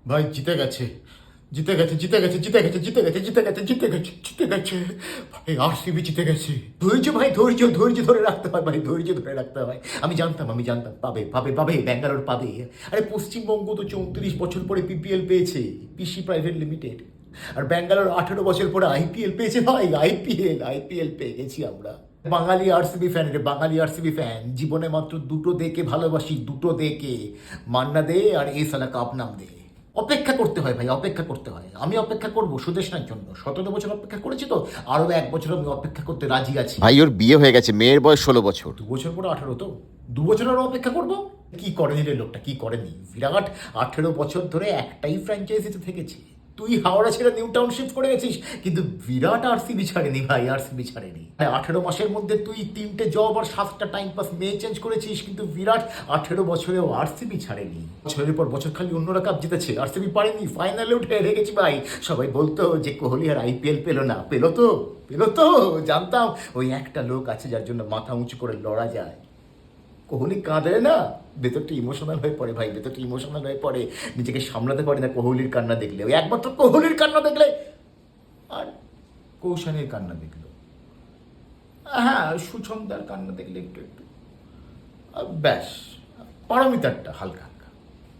ভাই জিতে গেছে, জিতে গেছে, জিতে গেছে, জিতে গেছে, জিতে গেছে, জিতে গেছে, জিতে গেছে, জিতে গেছে। ভাই আরসিবি জিতে গেছে। ধৈর্য ভাই, ধৈর্য, ধৈর্য ধরে রাখতে হয় ভাই, ধৈর্য ধরে রাখতে হয়। আমি জানতাম পাবে পাবে পাবে, ব্যাঙ্গালোর পাবে। আরে পশ্চিমবঙ্গ তো 34 বছর পরে পিপিএল পেয়েছে, পিসি প্রাইভেট লিমিটেড। আর ব্যাঙ্গালোর 18 বছর পরে আইপিএল পেয়েছে ভাই, আইপিএল পেয়ে গেছি আমরা। বাঙালি আরসিবি ফ্যান রে, বাঙালি আরসিবি ফ্যান। জীবনে মাত্র দুটো দেকে ভালোবাসি, দুটো দেকে, মান্না দে আর এ সালা কাপ নাম দে। অপেক্ষা করতে হয় ভাই, অপেক্ষা করতে হয়। আমি অপেক্ষা করবো সুদেশনার জন্য, 17 বছর অপেক্ষা করেছি তো, আরো 1 বছর আমি অপেক্ষা করতে রাজি আছি। ভাই ওর বিয়ে হয়ে গেছে, মেয়ের বয়স 16 বছর। 2 বছর পরে 18, তো 2 বছর আরো অপেক্ষা করবো। কি করেনি রে লোকটা, কি করেনি? বিরাট 18 বছর ধরে একটাই ফ্র্যাঞ্চাইজিতে থেকেছে। তুই হাওড়া ছেড়ে নিউ টাউন শিফট করে গেছিস, কিন্তু বিরাট আরসিবি ছাড়েনি ভাই, আরসিবি ছাড়েনি। 18 মাসের মধ্যে তুই 3টে জব আর 7টা টাইম পাস মেয়ে চেঞ্জ করেছিস, কিন্তু বিরাট 18 বছরেও আরসিবি ছাড়েনি। বছরের পর বছর খালি অন্যরা কাপ জিতেছে, আরসিবি পারেনি। ফাইনালে উঠে হেরে গেছি ভাই। সবাই বলতো যে কোহলি আর আইপিএল পেলো না, পেলো তো জানতাম ওই একটা লোক আছে যার জন্য মাথা উঁচু করে লড়া যায়। কোহলি কাঁদে না, ভেতরটা ইমোশনাল হয়ে পড়ে ভাই, ভেতরটা ইমোশনাল হয়ে পড়ে। নিজেকে সামলাতে পারে না কোহলির কান্না দেখলে। ওই একমাত্র কোহলির কান্না দেখলে, আর কৌশানের কান্না দেখলো, হ্যাঁ সুছন্দার কান্না দেখলে একটু একটু, ব্যাস পারমিতারটা হালকা হালকা।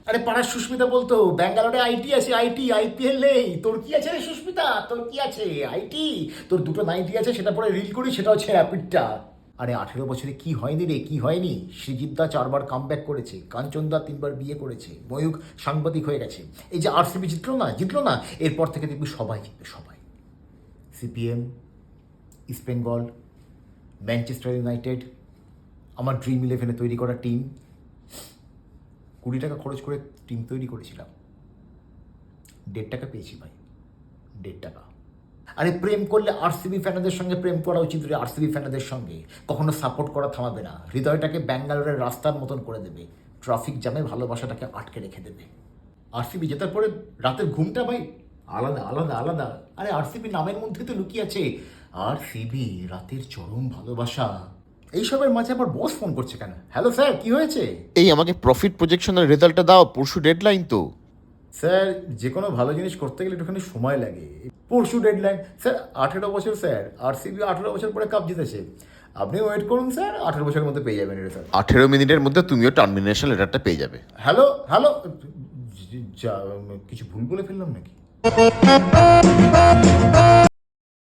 আরে পাড়ার সুস্মিতা বলতো ব্যাঙ্গালোরে আইটি আছে, আইপিএল নেই। তোর কি আছে রে সুস্মিতা, তোর কি আছে? আইটি, তোর দুটো নাইটি আছে, সেটা পরে রিল করি, সেটা হচ্ছে র্যাপিডটা। আরে 18 বছরে কি হয়নি রে, কি হয়নি? সৃজিত দা 4বার কামব্যাক করেছে, কাঞ্চন দা 3বার বিয়ে করেছে, ময়ূক সাংবাদিক হয়ে গেছে। এই যে আরসিবি জিতলো না, এরপর থেকে দেখবি সবাই জিতবে, সবাই। CPM, east Bengal, Manchester United, আমার ড্রিম 11-এ তৈরি করা টিম। 20 টাকা খরচ করে টিম তৈরি করেছিলাম, 1.5 টাকা পেয়েছি ভাই, 1.5 টাকা। আরে প্রেম করলে আরসিবি ফ্যানদের সঙ্গে প্রেম করা উচিত রে, আরসিবি ফ্যানদের সঙ্গে। কখনো সাপোর্ট করা থামাবে না, হৃদয়টাকে ব্যাঙ্গালোরের রাস্তার মতন করে দেবে, ট্রাফিক জ্যামে ভালোবাসাটাকে আটকে রেখে দেবে। আরসিবি জেতার পরে রাতের ঘুমটা ভাই আলাদা আলাদা আলাদা। আরে আরসিবি নামের মধ্যে তো লুকিয়ে আছে আরসিবি, রাতের চরম ভালোবাসা। এইসবের মাঝে আবার বস ফোন করছে কেন? হ্যালো স্যার, কি হয়েছে? এই আমাকে প্রফিট প্রজেকশনের রেজাল্টটা দাও, পরশু ডেডলাইন তো। স্যার যে কোনো ভালো জিনিস করতে গেলে একটুখানি সময় লাগে। পরশু ডেডলাইন স্যার, 18 বছর স্যার, আরসিবি 18 বছর পরে কাপ জিতেছে। আপনি ওয়েট করুন স্যার, 18 বছরের মধ্যে পেয়ে যাবেন এটা স্যার। 18 মিনিটের মধ্যে তুমিও টার্মিনেশন লেটারটা পেয়ে যাবে। হ্যালো হ্যালো, যা কিছু ভুল বলে ফেললাম নাকি?